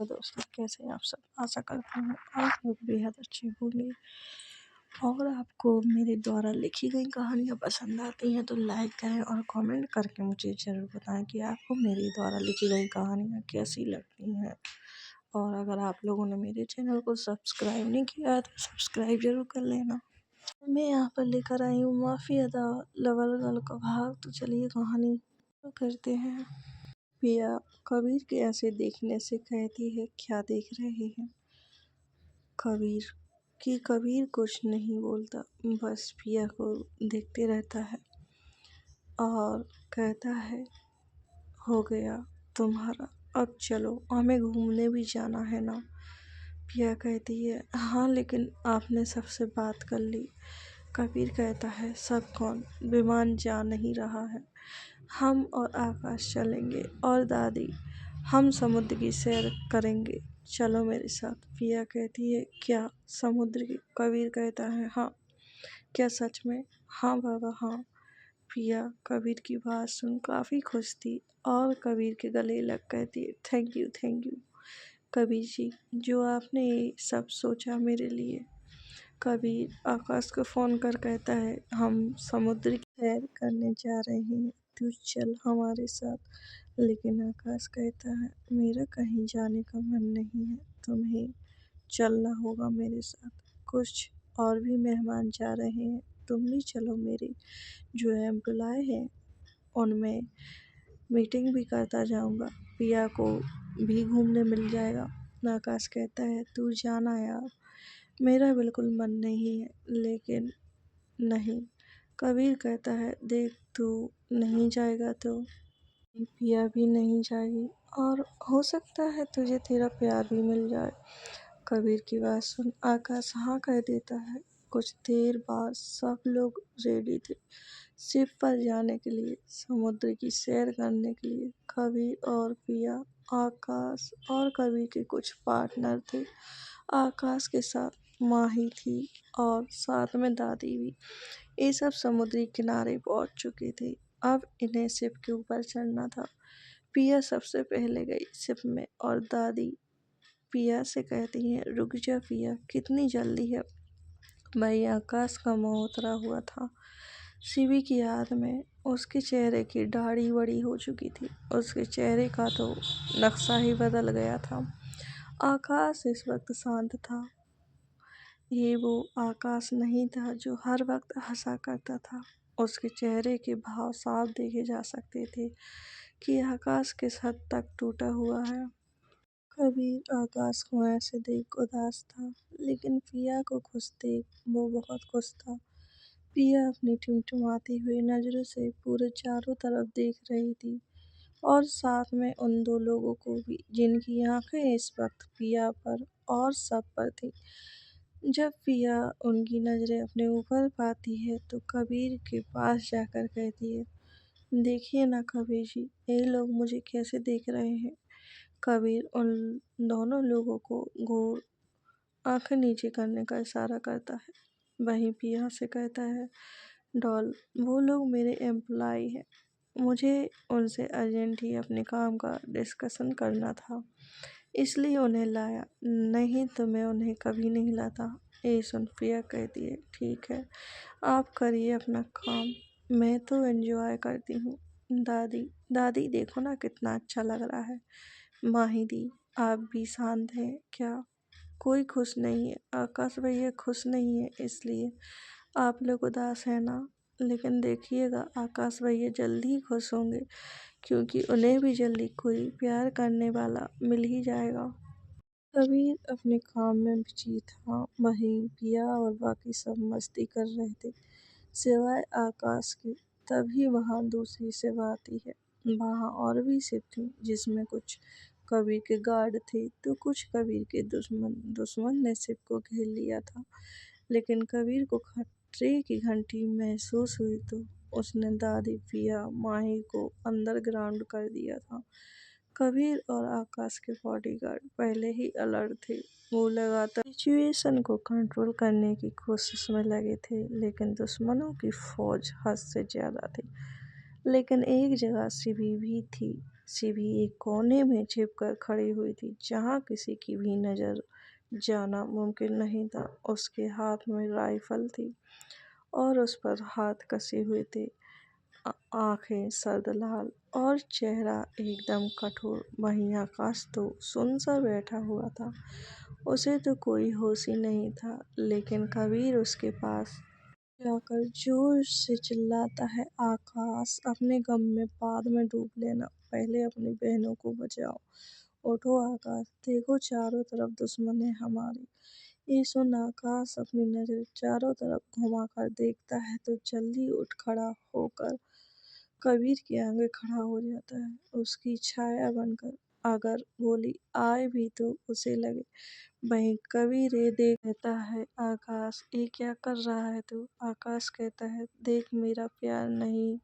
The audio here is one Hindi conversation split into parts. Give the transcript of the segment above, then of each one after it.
तो दोस्तों, कैसे हैं आप सब? आशा करती हूँ आप लोग बेहद अच्छे होंगे। और आपको मेरे द्वारा लिखी गई कहानियाँ पसंद आती हैं तो लाइक करें और कमेंट करके मुझे ज़रूर बताएं कि आपको मेरे द्वारा लिखी गई कहानियाँ कैसी लगती हैं। और अगर आप लोगों ने मेरे चैनल को सब्सक्राइब नहीं किया है तो सब्सक्राइब ज़रूर कर लेना। मैं यहाँ पर लेकर आई हूँ माफ़ी अदा लवल गल का भाग। तो चलिए कहानी शुरू करते हैं। पिया कबीर के ऐसे देखने से कहती है, क्या देख रहे हैं? कबीर कुछ नहीं बोलता, बस पिया को देखते रहता है और कहता है, हो गया तुम्हारा, अब चलो, हमें घूमने भी जाना है ना। पिया कहती है, हाँ लेकिन आपने सबसे बात कर ली। कबीर कहता है, सब कौन? विमान जा नहीं रहा है, हम और आकाश चलेंगे, और दादी, हम समुद्र की सैर करेंगे, चलो मेरे साथ। पिया कहती है, क्या समुद्र की? कबीर कहता है, हाँ। क्या सच में? हाँ बाबा, हाँ। पिया कबीर की बात सुन काफ़ी खुश थी और कबीर के गले लग कहती है, थैंक यू कबीर जी, जो आपने ये सब सोचा मेरे लिए। कबीर आकाश को फ़ोन कर कहता है, हम समुद्र की सैर करने जा रहे हैं, तू चल हमारे साथ। लेकिन आकाश कहता है, मेरा कहीं जाने का मन नहीं है, तुम्हें चलना होगा मेरे साथ। कुछ और भी मेहमान जा रहे हैं, तुम भी चलो। मेरे जो एम्प्लॉय हैं उनमें मीटिंग भी करता जाऊंगा, पिया को भी घूमने मिल जाएगा। आकाश कहता है, तू जाना यार, मेरा बिल्कुल मन नहीं है। लेकिन नहीं, कबीर कहता है, देख तू नहीं जाएगा तो पिया भी नहीं जाएगी, और हो सकता है तुझे तेरा प्यार भी मिल जाए। कबीर की बात सुन आकाश हाँ कह देता है। कुछ देर बाद सब लोग रेडी थे शिप पर जाने के लिए, समुद्र की सैर करने के लिए। कबीर और पिया, आकाश और कबीर के कुछ पार्टनर थे। आकाश के साथ माही थी और साथ में दादी भी। ये सब समुद्री किनारे पहुंच चुके थे। अब इन्हें शिप के ऊपर चढ़ना था। पिया सबसे पहले गई शिप में और दादी पिया से कहती हैं, रुक जा पिया, कितनी जल्दी है? भाई आकाश का मुंह उतरा हुआ था। शिवी की याद में उसके चेहरे की दाढ़ी बड़ी हो चुकी थी। उसके चेहरे का तो नक्शा ही बदल गया था। आकाश इस वक्त शांत था। ये वो आकाश नहीं था जो हर वक्त हंसा करता था। उसके चेहरे के भाव साफ देखे जा सकते थे कि आकाश किस हद तक टूटा हुआ है। कबीर आकाश को ऐसे देख उदास था, लेकिन पिया को खुश देख वो बहुत खुश था। पिया अपनी टिमटिमाती हुई नजरों से पूरे चारों तरफ देख रही थी और साथ में उन दो लोगों को भी जिनकी आंखें इस वक्त पिया पर और सब पर थी। जब पिया उनकी नजरें अपने ऊपर पाती है तो कबीर के पास जाकर कहती है, देखिए ना कबीर जी, ये लोग मुझे कैसे देख रहे हैं। कबीर उन दोनों लोगों को घूर आंखें नीचे करने का इशारा करता है। वहीं पिया से कहता है, डॉल, वो लोग मेरे एम्प्लॉय हैं, मुझे उनसे अर्जेंट ही अपने काम का डिस्कशन करना था, इसलिए उन्हें लाया, नहीं तो मैं उन्हें कभी नहीं लाता। ये सुन पिया कहती है, ठीक है, आप करिए अपना काम, मैं तो एंजॉय करती हूँ। दादी दादी देखो ना कितना अच्छा लग रहा है। माही दी, आप भी शांत हैं क्या? कोई खुश नहीं है, आकाश भैया खुश नहीं है, इसलिए आप लोग उदास हैं ना। लेकिन देखिएगा आकाश भैया जल्दी ही खुश होंगे, क्योंकि उन्हें भी जल्दी कोई प्यार करने वाला मिल ही जाएगा। कबीर अपने काम में बिजी था, वहीं पिया और बाकी सब मस्ती कर रहे थे सिवाय आकाश के। तभी वहाँ दूसरी शिप आती है। वहाँ और भी शिप थी जिसमें कुछ कबीर के गार्ड थे तो कुछ कबीर के दुश्मन ने शिप को घेर लिया था। लेकिन कबीर को खतरे की घंटी महसूस हुई तो उसने दादी पिया माही को अंडरग्राउंड कर दिया था। कबीर और आकाश के बॉडीगार्ड पहले ही अलर्ट थे। वो लगातार सिचुएशन को कंट्रोल करने की कोशिश में लगे थे, लेकिन दुश्मनों की फौज हद से ज्यादा थी। लेकिन एक जगह शिवी भी थी। शिवी एक कोने में छिपकर खड़ी हुई थी जहाँ किसी की भी नजर जाना मुमकिन नहीं था। उसके हाथ में राइफल थी और उस पर हाथ कसे हुए थे, आंखें सर्द लाल और चेहरा एकदम कठोर। वहीं आकाश तो सुन सा बैठा हुआ था, उसे तो कोई होश ही नहीं था। लेकिन कबीर उसके पास जाकर जोर से चिल्लाता है, आकाश, अपने गम में बाद में डूब लेना, पहले अपनी बहनों को बचाओ। उठो आकाश, देखो चारों तरफ दुश्मन है हमारे। ये सुन आकाश अपनी नजर चारों तरफ घुमाकर देखता है तो जल्दी उठ खड़ा होकर कबीर के आगे खड़ा हो जाता है, उसकी छाया बनकर। अगर गोली आए भी तो उसे लगे। वहीं कबीर ये देख कहता है, आकाश ये क्या कर रहा है तू? आकाश कहता है, देख मेरा प्यार नहीं,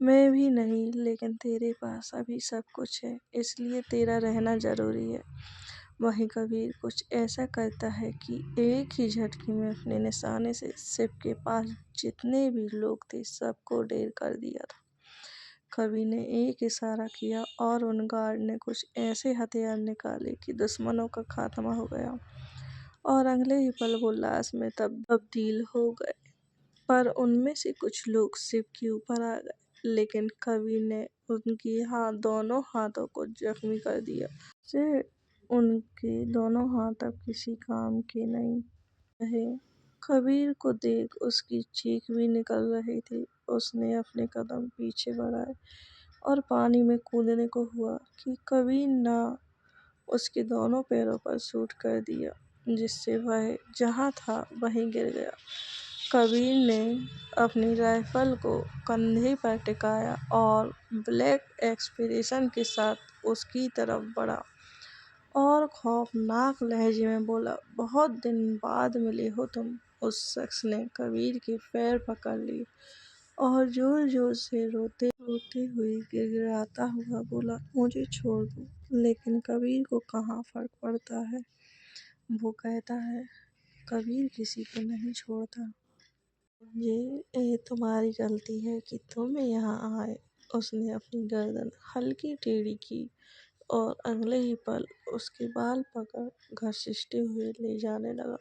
मैं भी नहीं, लेकिन तेरे पास अभी सब कुछ है, इसलिए तेरा रहना जरूरी है। वहीं कबीर कुछ ऐसा करता है कि एक ही झटके में अपने निशाने से शिव के पास जितने भी लोग थे सबको ढेर कर दिया था। कबीर ने एक इशारा किया और उन गार्ड ने कुछ ऐसे हथियार निकाले कि दुश्मनों का खात्मा हो गया और अगले ही पल वो लाश में तब्दील हो गए। पर उनमें से कुछ लोग शिव के ऊपर आ गए, लेकिन कबीर ने उनकी दोनों हाथों को जख्मी कर दिया से उनके दोनों हाथ अब किसी काम के नहीं रहे। कबीर को देख उसकी चीख भी निकल रही थी। उसने अपने कदम पीछे बढ़ाए और पानी में कूदने को हुआ कि कबीर ने उसके दोनों पैरों पर शूट कर दिया, जिससे वह जहाँ था वहीं गिर गया। कबीर ने अपनी राइफल को कंधे पर टिकाया और ब्लैक एक्सप्रेशन के साथ उसकी तरफ बढ़ा और खौफनाक लहजे में बोला, बहुत दिन बाद मिले हो तुम। उस शख्स ने कबीर के पैर पकड़ लिए और जोर जोर से रोते रोते हुए गिड़गिड़ाता हुआ बोला, मुझे छोड़ दो। लेकिन कबीर को कहाँ फर्क पड़ता है, वो कहता है, कबीर किसी को नहीं छोड़ता। ये तुम्हारी गलती है कि तुम यहाँ आए। उसने अपनी गर्दन हल्की टेढ़ी की और अगले ही पल उसके बाल पकड़ घसीटते हुए ले जाने लगा।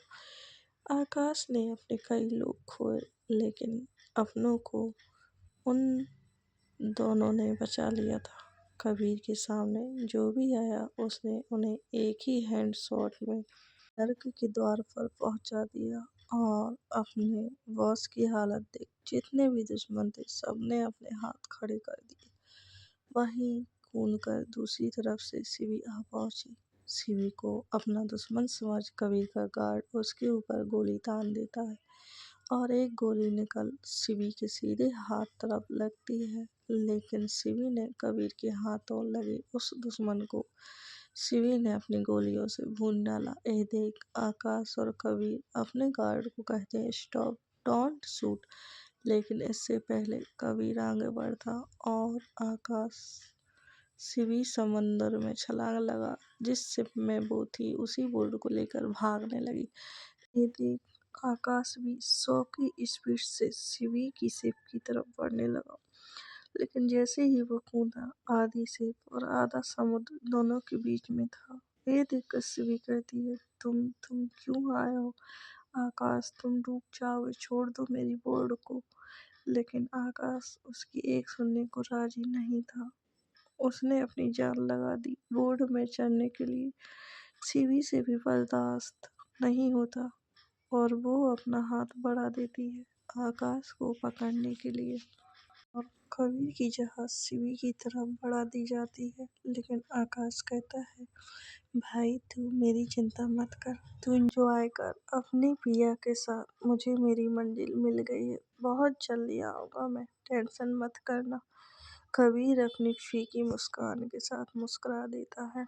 आकाश ने अपने कई लोग खोए, लेकिन अपनों को उन दोनों ने बचा लिया था। कबीर के सामने जो भी आया उसने उन्हें एक ही हैंड शॉट में नर्क के द्वार पर पहुंचा दिया और अपने बॉस की हालत देख जितने भी दुश्मन थे सबने अपने हाथ खड़े कर दिए। वहीं कूदकर दूसरी तरफ से शिवी आ पहुंची। शिवी को अपना दुश्मन समझ कबीर का गार्ड उसके ऊपर गोली तान देता है और एक गोली निकल शिवी के सीधे हाथ तरफ लगती है, लेकिन शिवी ने कबीर के हाथों लगे उस दुश्मन को शिवी ने अपनी गोलियों से भून डाला। ए देख, आकाश और कबीर अपने गार्ड को कहते हैं, स्टॉप, डोंट शूट। लेकिन इससे पहले कबीर आगे बढ़ता और आकाश शिवी समंदर में छलांग लगा। जिस शिप में वो थी उसी बोर्ड को लेकर भागने लगी। ये देख आकाश भी 100 की स्पीड से शिवी की शिप की तरफ बढ़ने लगा। लेकिन जैसे ही वो कूदा, आधी शिप और आधा समुद्र दोनों के बीच में था। ये देखकर शिवी कहती है, तुम क्यों आए हो? आकाश, तुम डूब जाओगे, छोड़ दो मेरी बोर्ड को। लेकिन आकाश उसकी एक सुनने को राजी नहीं था। उसने अपनी जान लगा दी बोर्ड में चढ़ने के लिए। शिवी से भी बर्दाश्त नहीं होता और वो अपना हाथ बढ़ा देती है आकाश को पकड़ने के लिए और कबीर की जहाज शिवी की तरफ बढ़ा दी जाती है। लेकिन आकाश कहता है, भाई तू मेरी चिंता मत कर, तू एंजॉय कर अपनी पिया के साथ। मुझे मेरी मंजिल मिल गई है, बहुत जल्दी आऊँगा मैं, टेंशन मत करना। कबीर अपनी फीकी मुस्कान के साथ मुस्कुरा देता है।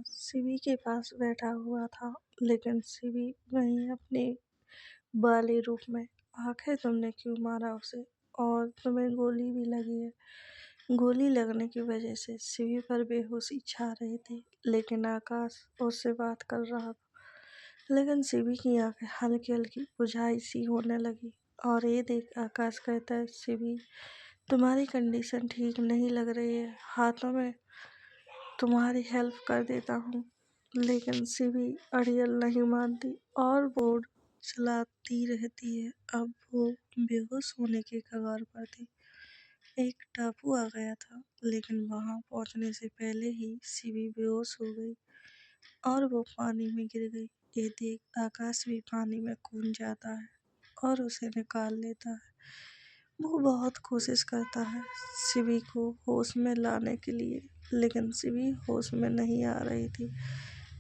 शिवी के पास बैठा हुआ था, लेकिन शिवी वहीं अपने बाली रूप में। आखिर तुमने क्यों मारा उसे? और तुम्हें गोली भी लगी है। गोली लगने की वजह से शिवी पर बेहोशी छा रही थी, लेकिन आकाश उससे बात कर रहा था। लेकिन शिवी की आंखें हल्की हल्की बुझाई सी होने लगी और ये देख आकाश कहता है, शिवी तुम्हारी कंडीशन ठीक नहीं लग रही है, हाथों में तुम्हारी हेल्प कर देता हूँ। लेकिन शिवी अड़ियल नहीं मानती और बोर्ड चलाती रहती है। अब वो बेहोश होने के कगार पर थी। एक टापू आ गया था, लेकिन वहां पहुंचने से पहले ही शिवी बेहोश हो गई और वो पानी में गिर गई। ये देख आकाश भी पानी में कूद जाता है और उसे निकाल लेता है। वो बहुत कोशिश करता है शिवी को होश में लाने के लिए, लेकिन शिवी होश में नहीं आ रही थी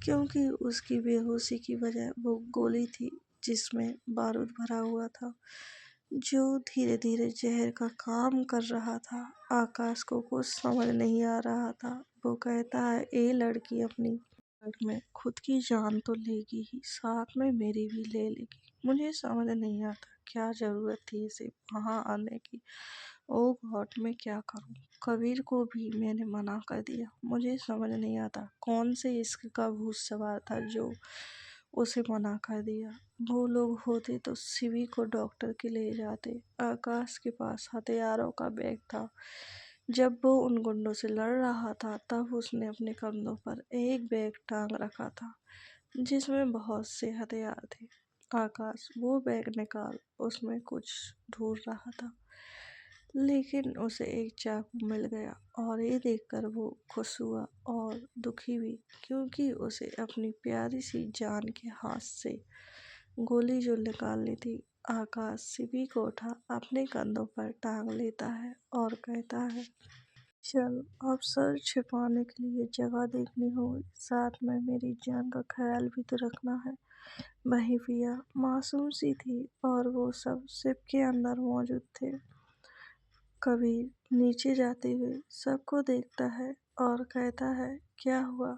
क्योंकि उसकी बेहोशी की वजह वो गोली थी जिसमें बारूद भरा हुआ था, जो धीरे धीरे जहर का काम कर रहा था। आकाश को कुछ समझ नहीं आ रहा था। वो कहता है, ये लड़की अपनी घर में खुद की जान तो लेगी ही, साथ में मेरी भी ले लेगी। मुझे समझ नहीं आता क्या जरूरत थी इसे वहां आने की। ओ गॉड, मैं क्या करूं? कबीर को भी मैंने मना कर दिया। मुझे समझ नहीं आता कौन से इश्क का भूत सवार था जो उसे मना कर दिया। वो लोग होते तो शिवी को डॉक्टर के ले जाते। आकाश के पास हथियारों का बैग था। जब वो उन गुंडों से लड़ रहा था तब उसने अपने कंधों पर एक बैग टांग रखा था जिसमें बहुत से हथियार थे। आकाश वो बैग निकाल उसमें कुछ ढूंढ रहा था, लेकिन उसे एक चाकू मिल गया और ये देखकर वो खुश हुआ और दुखी भी, क्योंकि उसे अपनी प्यारी सी जान के हाथ से गोली जो निकालनी थी। आकाश शिवी को उठा अपने कंधों पर टांग लेता है और कहता है, चल अब सर छिपाने के लिए जगह देखनी होगी, साथ में मेरी जान का ख्याल भी तो रखना है। वही पिया मासूम सी थी और वो सब शिप के अंदर मौजूद थे। कबीर नीचे जाते हुए सबको देखता है और कहता है, क्या हुआ?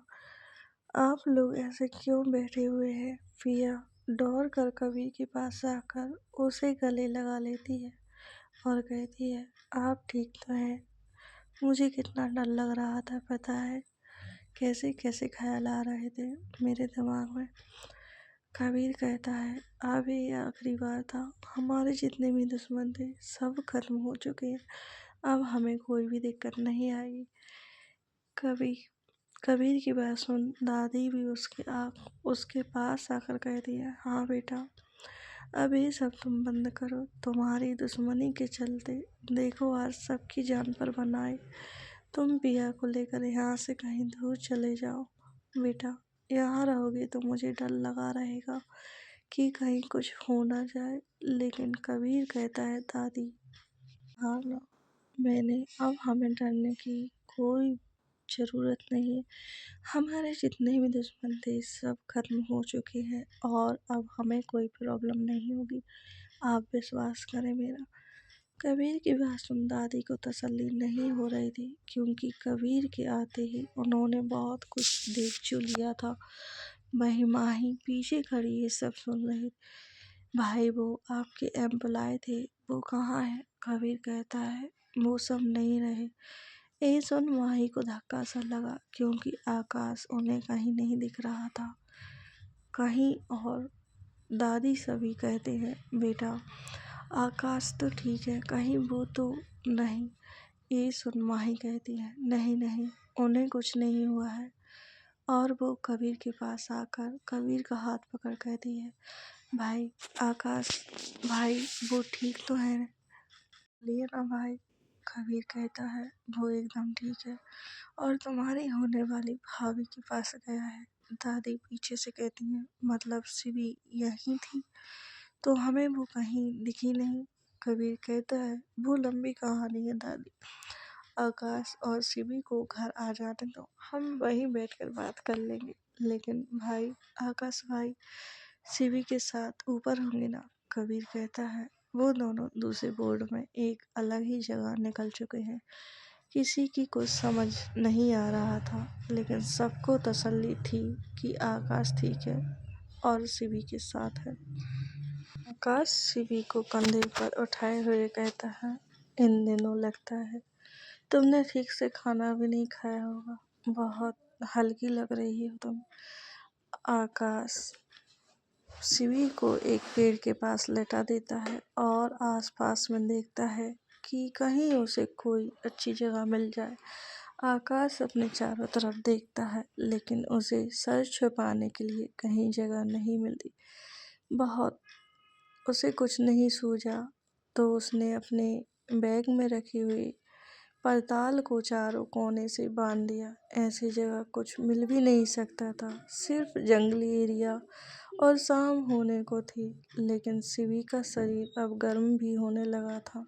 आप लोग ऐसे क्यों बैठे हुए हैं? पिया दौड़ कर कबीर के पास आकर उसे गले लगा लेती है और कहती है, आप ठीक तो हैं? मुझे कितना डर लग रहा था पता है? कैसे कैसे ख्याल आ रहे थे मेरे दिमाग में। कबीर कहता है, अब ये आखिरी बार था। हमारे जितने भी दुश्मन थे सब खत्म हो चुके हैं। अब हमें कोई भी दिक्कत नहीं आएगी। कबीर कबीर की बात सुन दादी भी उसके पास आकर कहती है, हाँ बेटा, अब ये सब तुम बंद करो। तुम्हारी दुश्मनी के चलते देखो आज सबकी जान पर बनाए। तुम पिया को लेकर यहाँ से कहीं दूर चले जाओ बेटा। यहाँ रहोगे तो मुझे डर लगा रहेगा कि कहीं कुछ हो ना जाए। लेकिन कबीर कहता है, दादी हाँ ना, मैंने अब हमें डरने की कोई ज़रूरत नहीं है। हमारे जितने भी दुश्मन थे सब खत्म हो चुके हैं और अब हमें कोई प्रॉब्लम नहीं होगी। आप विश्वास करें मेरा। कबीर की बात सुन दादी को तसल्ली नहीं हो रही थी, क्योंकि कबीर के आते ही उन्होंने बहुत कुछ देख चु लिया था। वही माही पीछे खड़ी ये सब सुन रही। भाई वो आपके एम्प्लॉय थे, वो कहाँ है? कबीर कहता है, वो सब नहीं रहे। ये सुन माही को धक्का सा लगा, क्योंकि आकाश उन्हें कहीं नहीं दिख रहा था, कहीं और। दादी सभी कहते हैं, बेटा आकाश तो ठीक है, कहीं वो तो नहीं? ये सुन माही कहती है, नहीं नहीं, उन्हें कुछ नहीं हुआ है। और वो कबीर के पास आकर कबीर का हाथ पकड़ कहती है, भाई आकाश, भाई वो ठीक तो है लिए ना भाई? कबीर कहता है, वो एकदम ठीक है और तुम्हारी होने वाली भाभी के पास गया है। दादी पीछे से कहती हैं, मतलब शिवी यहीं थी तो हमें वो कहीं दिखी नहीं। कबीर कहता है, वो लंबी कहानी है दादी। आकाश और शिवी को घर आ जाने दो, हम वहीं बैठकर बात कर लेंगे। लेकिन भाई आकाश भाई शिवी के साथ ऊपर होंगे ना? कबीर कहता है, वो दोनों दूसरे बोर्ड में एक अलग ही जगह निकल चुके हैं। किसी की कुछ समझ नहीं आ रहा था, लेकिन सबको तसल्ली थी कि आकाश ठीक है और शिवी के साथ है। आकाश शिवी को कंधे पर उठाए हुए कहता है, इन दिनों लगता है तुमने ठीक से खाना भी नहीं खाया होगा, बहुत हल्की लग रही हो तुम। आकाश शिवी को एक पेड़ के पास लेटा देता है और आसपास में देखता है कि कहीं उसे कोई अच्छी जगह मिल जाए। आकाश अपने चारों तरफ देखता है, लेकिन उसे सर छुपाने के लिए कहीं जगह नहीं मिलती। बहुत उसे कुछ नहीं सूझा तो उसने अपने बैग में रखी हुई पड़ताल को चारों कोने से बांध दिया। ऐसी जगह कुछ मिल भी नहीं सकता था, सिर्फ जंगली एरिया और शाम होने को थी। लेकिन शिवी का शरीर अब गर्म भी होने लगा था।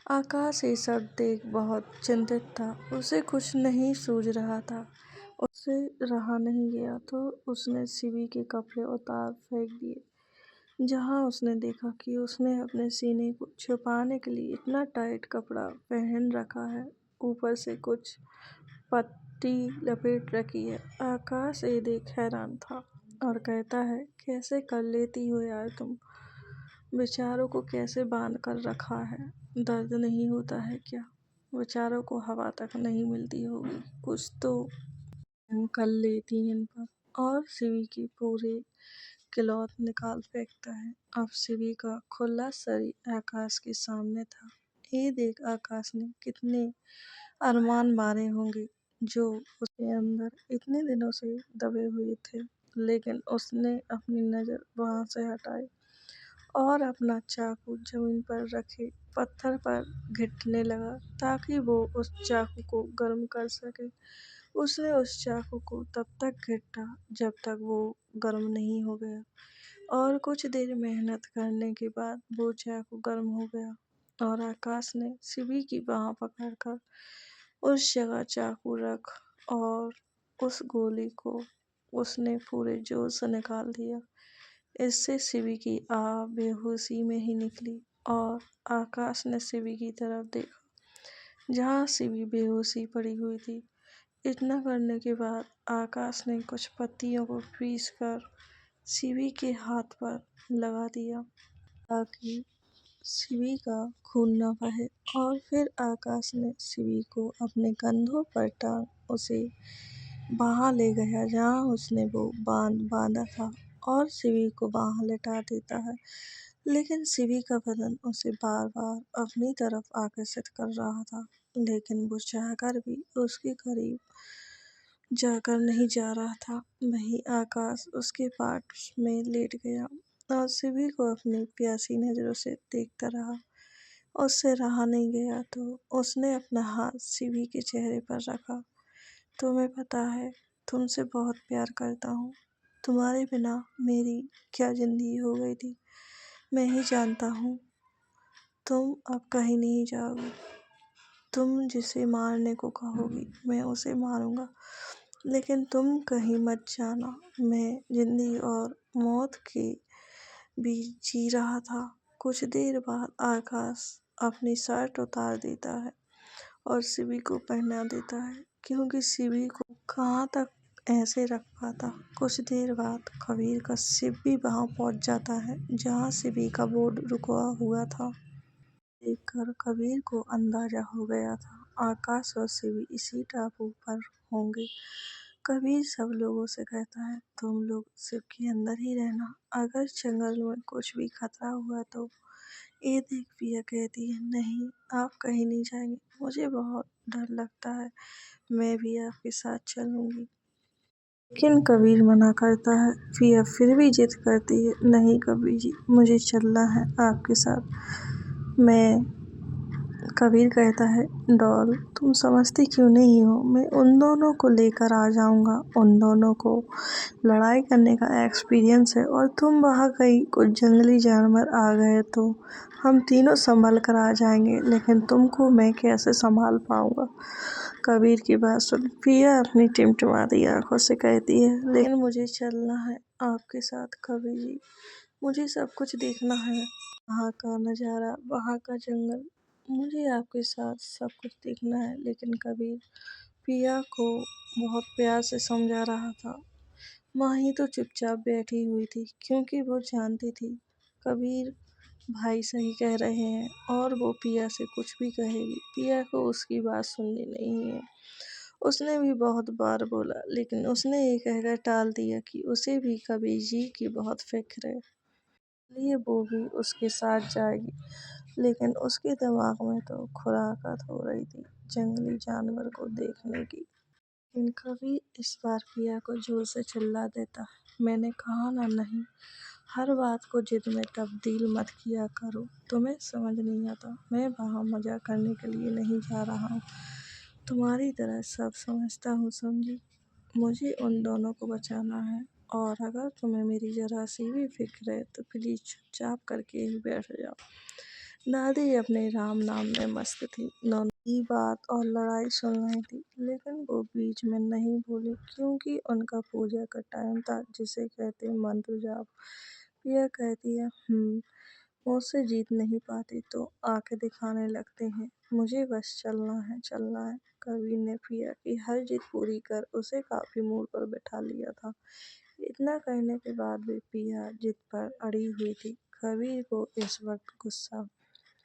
आकाश ये सब देख बहुत चिंतित था। उसे कुछ नहीं सूझ रहा था। उससे रहा नहीं गया तो उसने शिवी के कपड़े उतार फेंक दिए। जहाँ उसने देखा कि उसने अपने सीने को छुपाने के लिए इतना टाइट कपड़ा पहन रखा है, ऊपर से कुछ पट्टी लपेट रखी है। आकाश ये देख हैरान था और कहता है, कैसे कर लेती हो यार तुम? बेचारों को कैसे बांध कर रखा है? दर्द नहीं होता है क्या? बेचारों को हवा तक नहीं मिलती होगी, कुछ तो कर लेती इन पर। और शिवी की पूरे क्लॉथ निकाल फेंकता है। अब शिवी का खुला शरीर आकाश के सामने था। ये देख आकाश ने कितने अरमान मारे होंगे जो उसके अंदर इतने दिनों से दबे हुए थे। लेकिन उसने अपनी नज़र वहां से हटाई और अपना चाकू जमीन पर रखे पत्थर पर घिटने लगा ताकि वो उस चाकू को गर्म कर सके। उसने उस चाकू को तब तक घिटा जब तक वो गर्म नहीं हो गया, और कुछ देर मेहनत करने के बाद वो चाकू गर्म हो गया और आकाश ने शिवी की बाँह पकड़कर उस जगह चाकू रख और उस गोली को उसने पूरे जोर से निकाल दिया। इससे शिवी की आह बेहोशी में ही निकली और आकाश ने शिवी की तरफ देखा जहाँ शिवी बेहोशी पड़ी हुई थी। इतना करने के बाद आकाश ने कुछ पत्तियों को पीसकर शिवी के हाथ पर लगा दिया ताकि शिवी का खून न बहे। और फिर आकाश ने शिवी को अपने कंधों पर टांग उसे वहां ले गया जहाँ उसने वो बांध बांधा था और शिवी को वहां लेटा देता है। लेकिन शिवी का बदन उसे बार बार अपनी तरफ आकर्षित कर रहा था, लेकिन वो चाहकर भी उसके करीब जाकर नहीं जा रहा था। वहीं आकाश उसके पास में लेट गया और शिवी को अपनी प्यासी नजरों से देखता रहा। उससे रहा नहीं गया तो उसने अपना हाथ शिवी के चेहरे पर रखा। तुम्हें पता है, तुमसे बहुत प्यार करता हूँ। तुम्हारे बिना मेरी क्या जिंदगी हो गई थी। मैं ही जानता हूँ तुम अब कहीं नहीं जाओगी। तुम जिसे मारने को कहोगी मैं उसे मारूंगा, लेकिन तुम कहीं मत जाना। मैं जिंदगी और मौत के बीच जी रहा था। कुछ देर बाद आकाश अपनी शर्ट उतार देता है और शिवी को पहना देता है, क्योंकि शिवी को कहाँ तक ऐसे रख पाता। कुछ देर बाद कबीर का शिप भी वहां पहुंच जाता है जहां शिवी का बोट रुका हुआ था। देखकर कबीर को अंदाजा हो गया था आकाश और शिवी इसी टापू पर होंगे। कबीर सब लोगों से कहता है, तुम लोग शिप के अंदर ही रहना, अगर जंगल में कुछ भी खतरा हुआ तो। ये देख पिया कहती है, नहीं आप कहीं नहीं जाएंगे, मुझे बहुत डर लगता है, मैं भी आपके साथ चलूंगी। लेकिन कबीर मना करता है। पिया फिर भी जिद करती है, नहीं कबीर जी, मुझे चलना है आपके साथ। मैं कबीर कहता है, डॉल तुम समझती क्यों नहीं हो, मैं उन दोनों को लेकर आ जाऊंगा। उन दोनों को लड़ाई करने का एक्सपीरियंस है और तुम वहाँ कहीं कुछ जंगली जानवर आ गए तो हम तीनों संभल कर आ जाएंगे, लेकिन तुमको मैं कैसे संभाल पाऊंगा। कबीर की बात सुन पिया अपनी टिमटिमाती आंखों से कहती है, लेकिन मुझे चलना है आपके साथ कबीर जी, मुझे सब कुछ देखना है, वहाँ का नज़ारा, वहाँ का जंगल, मुझे आपके साथ सब कुछ देखना है। लेकिन कबीर पिया को बहुत प्यार से समझा रहा था। माही तो चुपचाप बैठी हुई थी, क्योंकि वो जानती थी कबीर भाई सही कह रहे हैं और वो पिया से कुछ भी कहेगी, पिया को उसकी बात सुननी नहीं है। उसने भी बहुत बार बोला, लेकिन उसने ये कहकर टाल दिया कि उसे भी कबीर जी की बहुत फिक्र है, इसलिए वो भी उसके साथ जाएगी। लेकिन उसके दिमाग में तो खुराकत हो रही थी जंगली जानवर को देखने की। लेकिन कभी इस बार पिया को जोर से चिल्ला देता, मैंने कहा ना नहीं, हर बात को जिद में तब्दील मत किया करो, तुम्हें समझ नहीं आता। मैं वहाँ मजा करने के लिए नहीं जा रहा हूँ, तुम्हारी तरह सब समझता हूँ, समझी। मुझे उन दोनों को बचाना है, और अगर तुम्हें मेरी जरा सी भी फिक्र है तो प्लीज चुपचाप करके ही बैठ जाओ। दादी अपने राम नाम में मस्त थी, दोनों की बात और लड़ाई सुन रही थी, लेकिन वो बीच में नहीं बोली क्योंकि उनका पूजा का टाइम था, जिसे कहते हैं मंत्र जाप। पिया कहती है, मुझसे जीत नहीं पाती तो आके दिखाने लगते हैं, मुझे बस चलना है चलना है। कबीर ने पिया की हर जिद पूरी कर उसे काफी मूड पर बैठा लिया था। इतना कहने के बाद भी पिया जिद पर अड़ी हुई थी। कबीर को इस वक्त गुस्सा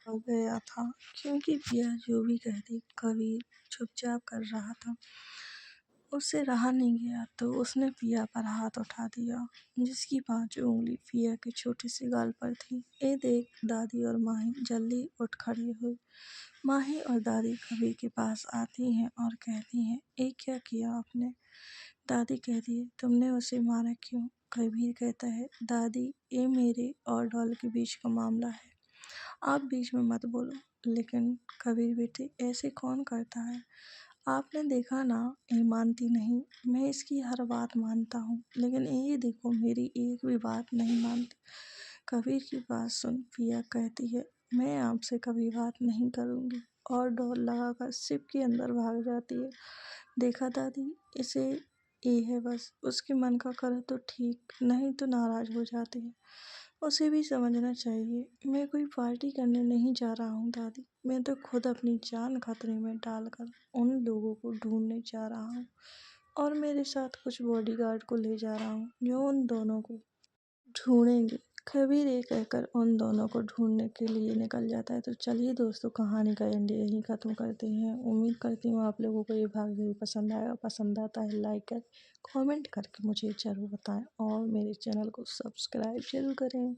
हो गया था क्योंकि पिया जो भी कहती कबीर चुपचाप कर रहा था। उससे रहा नहीं गया तो उसने पिया पर हाथ उठा दिया, जिसकी 5 उंगली पिया के छोटे से गाल पर थी। ए देख, दादी और माही जल्दी उठ खड़ी हुई। माही और दादी कबीर के पास आती हैं और कहती हैं, ए क्या किया आपने। दादी कहती है, तुमने उसे मारा क्यों। कबीर कहता है, दादी ये मेरे और डॉल के बीच का मामला है, आप बीच में मत बोलो। लेकिन कबीर बेटे, ऐसे कौन करता है, आपने देखा ना, ये मानती नहीं। मैं इसकी हर बात मानता हूँ, लेकिन ये देखो मेरी एक भी बात नहीं मानती। कबीर की बात सुन पिया कहती है, मैं आपसे कभी बात नहीं करूँगी, और डोर लगाकर शिप के अंदर भाग जाती है। देखा दादी, इसे ये है बस, उसके मन का करे तो ठीक, नहीं तो नाराज हो जाती है। उसे भी समझना चाहिए, मैं कोई पार्टी करने नहीं जा रहा हूँ दादी, मैं तो खुद अपनी जान खतरे में डालकर उन लोगों को ढूंढने जा रहा हूँ, और मेरे साथ कुछ बॉडीगार्ड को ले जा रहा हूँ जो उन दोनों को ढूंढेंगे। कबीर ये कहकर उन दोनों को ढूंढने के लिए निकल जाता है। तो चलिए दोस्तों, कहानी का एंड यहीं ख़त्म करते हैं। उम्मीद करती हूँ आप लोगों को ये भाग ज़रूर पसंद आएगा। पसंद आता है लाइक कर कमेंट करके मुझे ज़रूर बताएं, और मेरे चैनल को सब्सक्राइब जरूर करें।